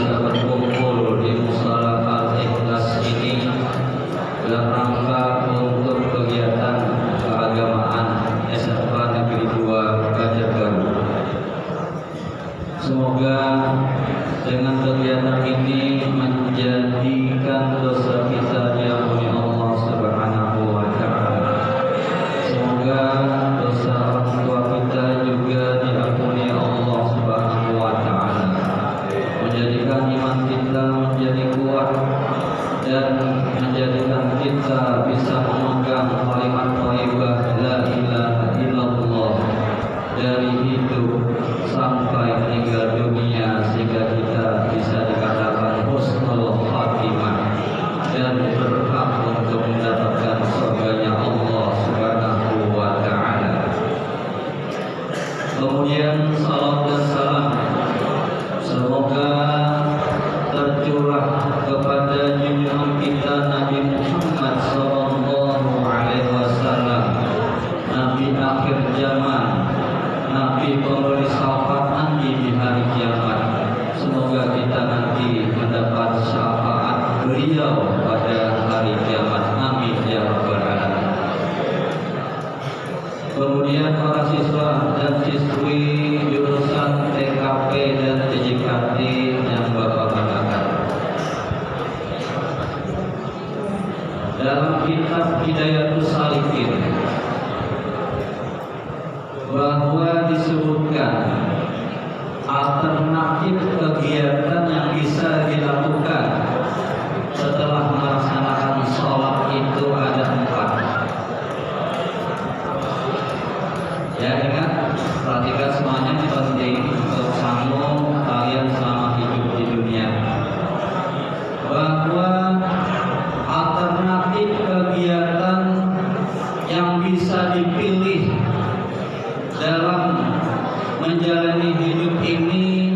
bisa berkumpul di Musala Al-Ikhlas ini dalam rangka untuk kegiatan keagamaan SMK Negeri 2 Banjarbaru. Semoga dengan kegiatan ini menjadikan dosa kita diampuni Allah Subhanahu wa Ta'ala. Semoga dosa orang tua kita juga diampuni Allah Subhanahu wa Ta'ala. Menjadikan iman kita menjadi kuat dan menjadikan kita bisa memegang kalimat thayyibah la ilaha illallah dari hidup sampai meninggal dunia, sehingga kita bisa dikatakan husnul khatimah dan berhak untuk mendapatkan surganya Allah Subhanahu wa Ta'ala. Kemudian salam dan salam semoga tercurah kepada junjungan kita Nabi Muhammad sallallahu alaihi wasallam, Nabi akhir zaman, Nabi pemberi syafaat nanti di hari kiamat. Semoga kita nanti mendapat syafaat beliau pada hari kiamat. Amin ya rabbal alamin. Kemudian para siswa dan siswi jurusan TKP dan TJKT yang Bapak banggakan, dalam kitab Hidayatus Salikin bahwa disebutkan alternatif kegiatan yang bisa dilakukan setelah melaksanakan sholat itu ada 4. Ya, ingat, perhatikan semuanya, ini penting untuk kamu kalian selama hidup di dunia, bahwa alternatif kegiatan yang bisa dipilih dalam menjalani hidup ini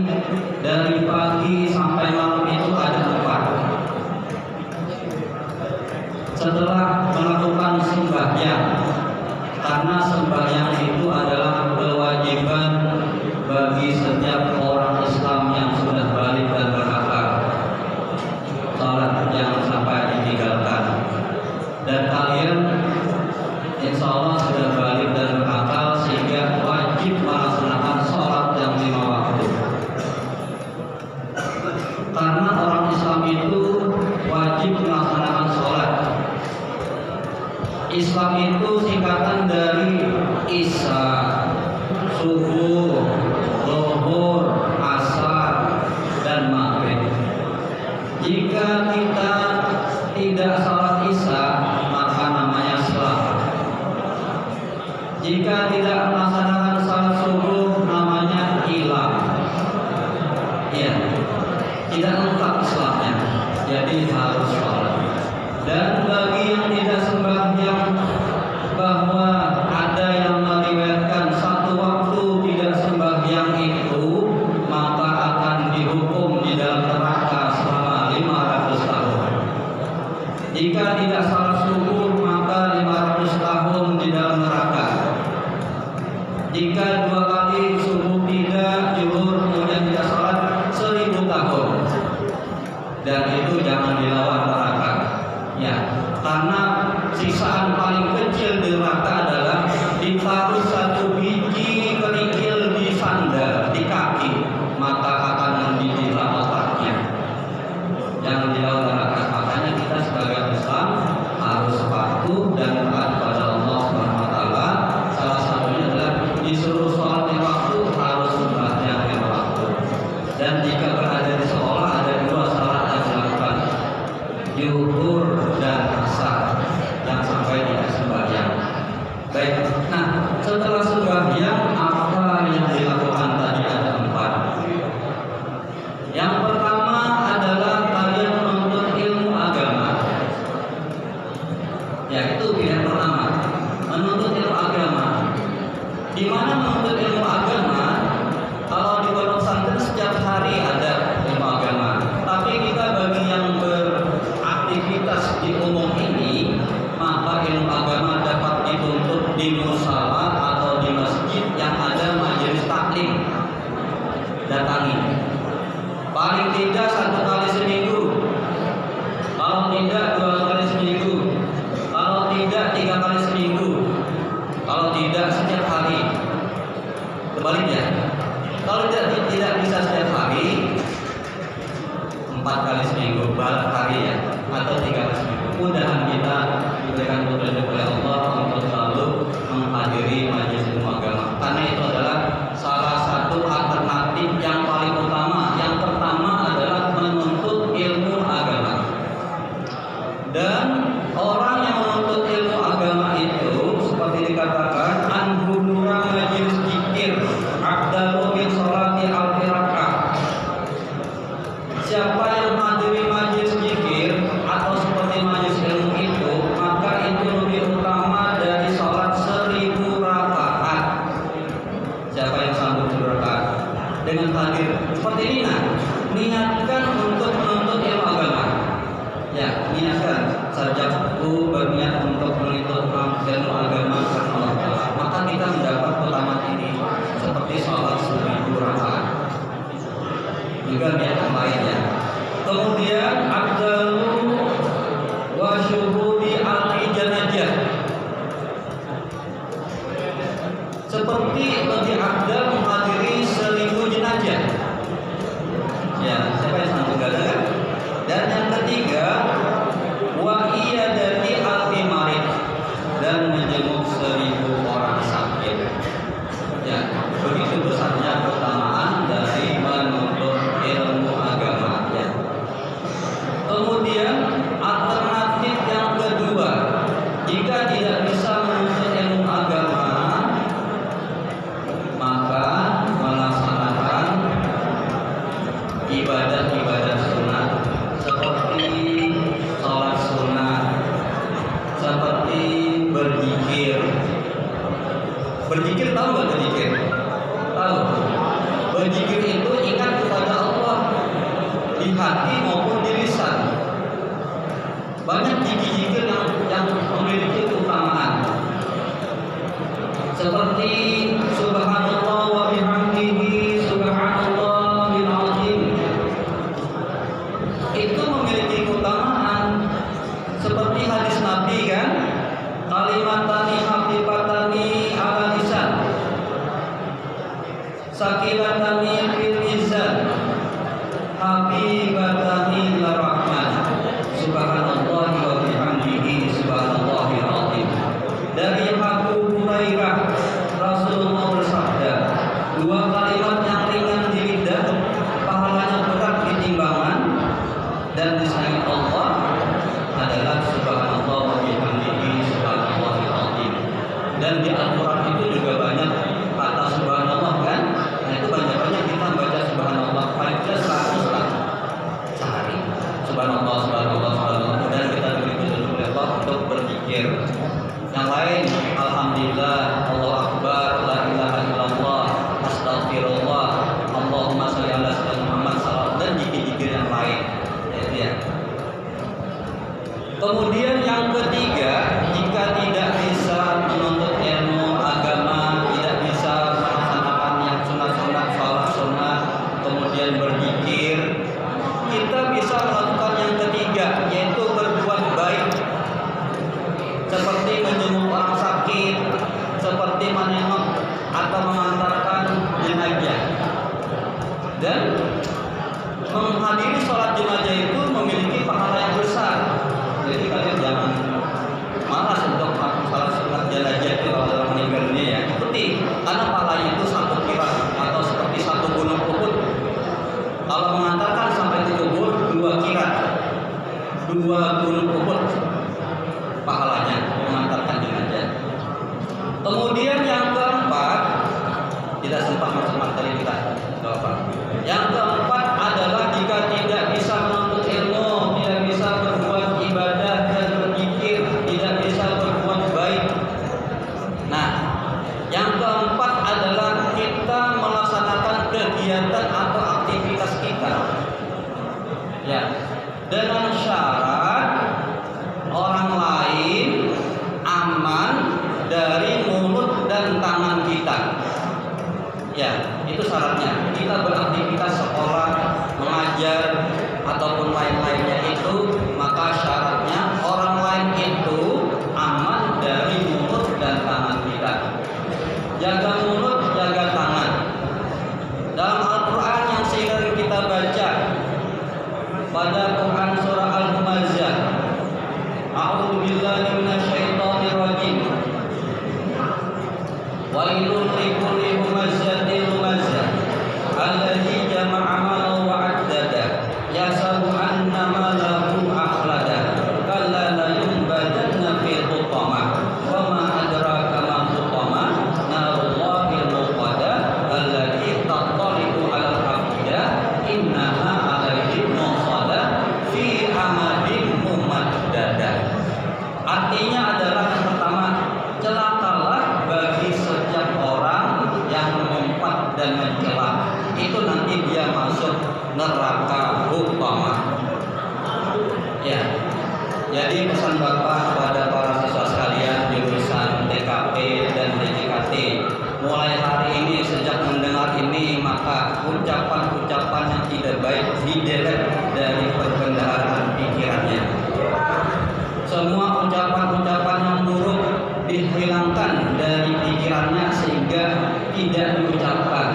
dari pagi sampai malam itu ada 4. Setelah melakukan sembahyang, karena sembahyang itu adalah kewajiban bagi setiap orang Islam yang sudah balik dan berakal. Salat jangan sampai ditinggalkan. Dan kalian insya Allah sudah balik dan berakal sehingga wajib melaksanakan sholat yang 5 waktu. Karena orang Islam itu wajib melaksanakan sholat. Islam itu singkatan dari Isya, subuh, zuhur, asar, dan maghrib. Jika kita tidak sholat Isya, maka namanya salat. Jika tidak melaksanakan salat subuh, namanya hilang. Ya, tidak lengkap Islamnya. Jadi harus sholat. Dan bagi yang tidak sembahyang, bahwa ada yang meriwayatkan 1 waktu tidak sembahyang itu, maka akan dihukum di dalam neraka selama 500 tahun. Jika tidak salat subuh, maka 500 tahun di dalam neraka. Jika 2 kali subuh tidak, zuhur, kemudian tidak salat, 1000 tahun. Dan itu jangan dilawan neraka. Ya, karena siksaan paling kecil di neraka adalah ditaruh 1 biji kerikil di sandal, di kaki, maka akan mendidihlah otaknya. Jangan dilawan neraka. Makanya kita sebagai Islam harus patuh dan taat pada Allah Subhanahu wa Ta'ala. Salah satunya adalah disuruh sholat 5 waktu, harus sembahyang 5 waktu. Dan jika berada di sekolah, ada 2 salat yang dilakukan, zuhur dan asar, dan sampai tidak sembahyang. 4 kali seminggu, balik hari ya, atau 3 kali seminggu. Mudahan kita diberikan petunjuk oleh Allah untuk selalu menghadiri majelis ilmu agama, karena itu adalah salah satu alternatif yang paling utama. Yang pertama adalah menuntut ilmu agama, dan orang yang menuntut ilmu agama itu seperti dikatakan anhudura majelis zikir afdalu min sholati alfi rakaat. Siapa yang menghadiri majelis zikir atau seperti majelis ilmu itu, maka itu lebih utama dari sholat 1000 rakaat. Siapa yang sanggup 1000 rakaat dengan hadir seperti ini, nah, niatkan untuk menuntut ilmu agama. Ya, niatkan sajaku berniat untuk menuntut ilmu agama karena Allah Ta'ala, maka kita mendapat keutamaan ini seperti sholat 1000 rakaat. Juga niat yang lainnya. Kemudian afdalu wa syuhudi al-janajah, seperti lebih afdal menghadiri 1000 jenazah. Ya, siapa yang sanggup gak ada? Dan yang ketiga, wa iyadati al-marid, dan menjenguk 1000 orang sakit. Ya, begitu besarnya keutamaan dari menuntut ilmu agama. Ya. Kemudian alternatif yang kedua, jika tidak bisa menuntut ilmu agama, maka melaksanakan ibadah-ibadah sunnah seperti sholat sunnah, seperti berzikir. Berzikir, tahu nggak berzikir? Tahu. Berzikir itu ingat kepada Allah di hati maupun di lisan. Banyak zikir yang memiliki keutamaan, seperti subhanallah wa bihamdihi subhanallahil azim. Itu memiliki keutamaan seperti hadis Nabi kan, kalimatani habibatani ala lisan, sakilatani fil mizan, habibatani ila rahman, subhanallah wa bihamdihi subhanallahil azim. Dari Abu Hurairah, Rasulullah bersabda, 2 kalimat yang ringan di lidah, pahalanya berat di timbangan dan disayang Allah adalah subhanallah wa bihamdihi subhanallahil azim. Dan di Al-Quran itu juga banyak kata subhanallah kan. Nah, itu banyak-banyak kita baca subhanallah, paling tidak 100 lah sehari. Subhanallah, subhanallah, subhanallah. Dan kita diberi petunjuk oleh Allah untuk berzikir. Yang lain, alhamdulillah, Allahu akbar, la ilaha illallah, astagfirullah, Allahumma shalli ala sayyidina Muhammad sallallahu, dan zikir-zikir yang lain. Ya. Kemudian yang ketiga, jika tidak bisa menuntut ilmu agama, tidak bisa melaksanakan yang sunat-sunat, sholat sunat, kemudian berzikir, kita bisa melakukan yang ketiga, yaitu berbuat baik, seperti menjenguk orang sakit, seperti menengok atau mengantarkan jenazah. Dan menghadiri sholat jenazah itu memiliki pahala yang besar. Jadi kalian jangan malas untuk melakukan sholat sunat jenazah itu kalau orang meninggal dunia ya. Ikuti, karena pahalanya itu 1 kira atau seperti 1 gunung Uhud. Kalau mengantarkan sampai ke kubur 2 kira, 2 gunung Uhud pahalanya mengantarkan jenazah. Kemudian yang keempat, tidak sempat masuk materi kita. Yang keempat adalah jika tidak bisa menuntut ilmu, tidak bisa berbuat ibadah dan berzikir, tidak bisa berbuat baik. Nah, yang keempat adalah kita melaksanakan kegiatan atau aktivitas kita, ya, dengan syarat orang lain aman dari mulut dan tangan kita. Ya, itu syaratnya. Kita beraktivitas sekolah, mengajar, ataupun lain-lainnya itu, maka syaratnya orang lain itu aman dari mulut dan tangan kita. Jaga mulut, jaga tangan. Dalam Al-Quran yang sering kita baca, pada Quran surah Al-Humazah. A'udzu billahi minasyaitonir rajim. Wailul likulli humazatil lumazah alladzi jama'a malan wa 'addada yasabu anna malahu akhlada kalla la yunbadanna fil hutamah wa ma adraka ma hutamah narullahil muqada allati tattali'u 'alal afida innaha 'alaihim muqada fi amadin mumaddada. Artinya adalah yang pertama, celakalah bagi setiap orang yang mengumpat dan mencela, itu nanti dia masuk neraka hutamah. Ya, jadi pesan Bapak kepada para siswa sekalian jurusan TKP dan TJKT, mulai hari ini sejak mendengar ini maka ucapan-ucapan yang tidak baik didelete dari perbendaharaan pikirannya. Semua ucapan-ucapan yang buruk dihilangkan dari pikirannya sehingga tidak diucapkan.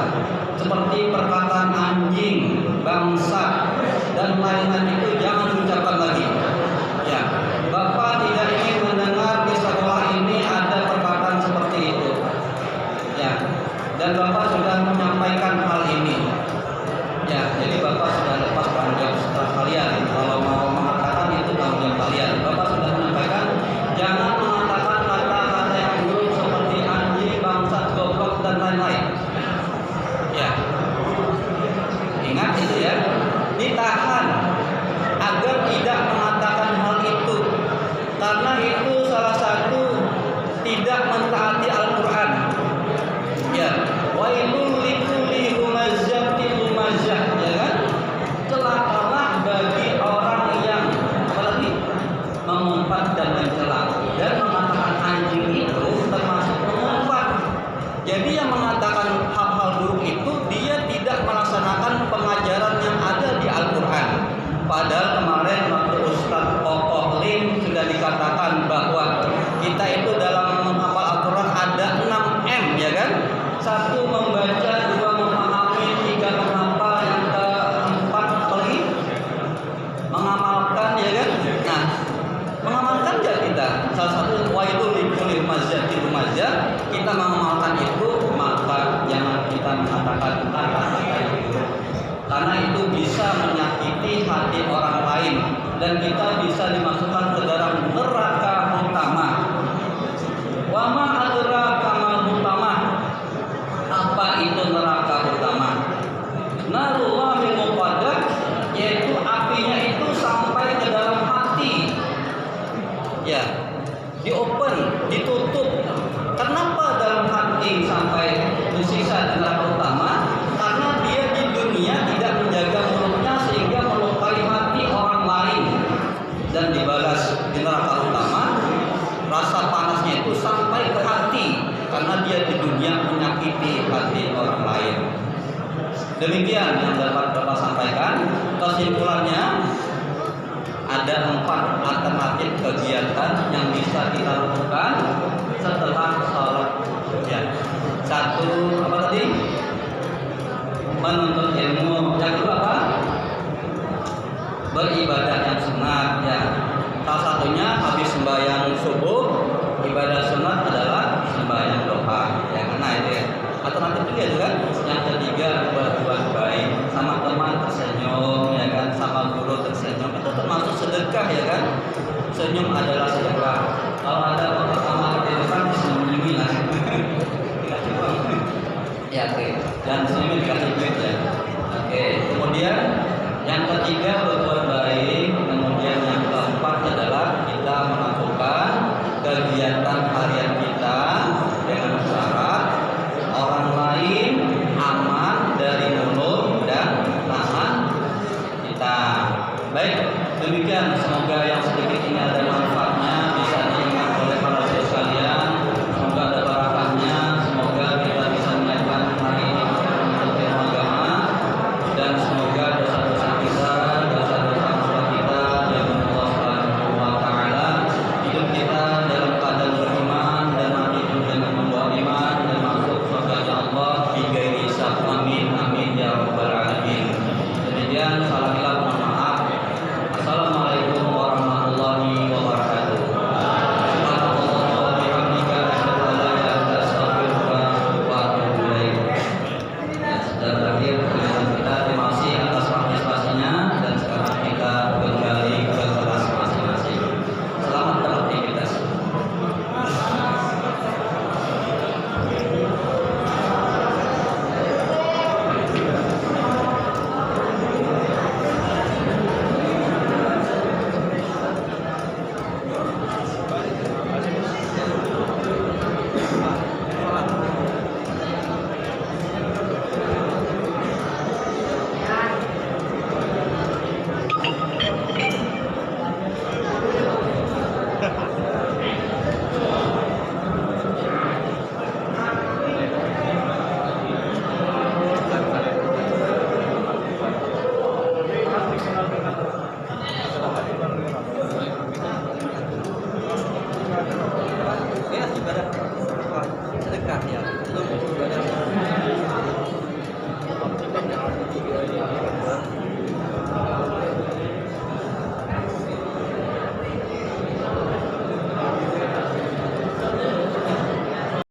Seperti perkataan anjing, bangsa, dan lain-lain itu jangan diucapkan lagi. Ya, Bapak tidak ingin mendengar di sekolah ini ada perkataan seperti itu. Ya, dan Bapak sudah menyampaikan hal ini. Ya, jadi Bapak sudah lepas tanggung jawab kalian. Kalau mau mengatakan itu tanggung jawab kalian. Bapak sudah menyampaikan, jangan mengatakan kata-kata yang buruk seperti anjing, bangsat, goblok, dan lain-lain. Ya, ingat itu ya. Ditahan agar tidak mengatakan hal itu, karena itu salah satu tidak mentaati Al-Quran. Ya, wailul likulli humazatil lumazah, ya kan? Celakalah bagi orang yang apalagi mengumpat dan mencela. Dan mengatakan anjing itu termasuk mengumpat. Jadi yang mengatakan hal-hal buruk itu dia tidak melaksanakan pengajaran yang ada di Al-Quran. Padahal kemarin waktu Ustadz Kokoh Lim sudah dikatakan bahwa kita itu dalam menghafal Al-Quran ada 6M, ya kan? 1 membaca, 2 memahami, 3 menghafal, yang keempat lagi mengamalkan, ya kan? Nah, mengamalkan ya kita. Salah satu wailul likulli humazatil lumazah, kita mengamalkan itu, maka jangan kita mengatakan kata-kata yang buruk. Karena itu bisa menyakiti hati orang lain dan kita bisa dimasukkan ke dalam neraka utama. Wa ma adraka ma utama. Apa itu neraka utama? Narullahil muqaddah, yaitu apinya itu sampai ke dalam hati. Ya, diopen, ditutup. Kenapa dalam hati sampai disiksa di neraka utama? Karena dia di dunia tidak menjaga mulutnya sehingga melukai hati orang lain dan dibalas di neraka utama. Rasa panasnya itu sampai ke hati karena dia di dunia menyakiti hati orang lain. Demikian yang dapat Bapak sampaikan. Kesimpulannya, ada 4 alternatif kegiatan yang bisa kita lakukan setelah sholat. Ya. 1, apa tadi? Menuntut ilmu. Yang kedua apa? Beribadah yang sunat. Ya. Salah satunya habis sembahyang subuh, ibadah sunat adalah sembahyang doa. Ya, karena itu ya. Alternatif juga itu kan. Yang ketiga, berbuat baik, sama teman tersenyum, ya kan, sama guru tersenyum. Itu termasuk sedekah, ya kan. Senyum adalah sedekah. Kalau ada orang sama di depan disenyumi lah. Dikasih uang. Ya, oke. Dan senyum dikasih duit ya. Oke. Kemudian yang ketiga berbuat baik. Kemudian yang keempat adalah kita melakukan kegiatan harian kita dengan syarat orang lain aman dari mulut dan tangan kita. Baik, demikian semoga yang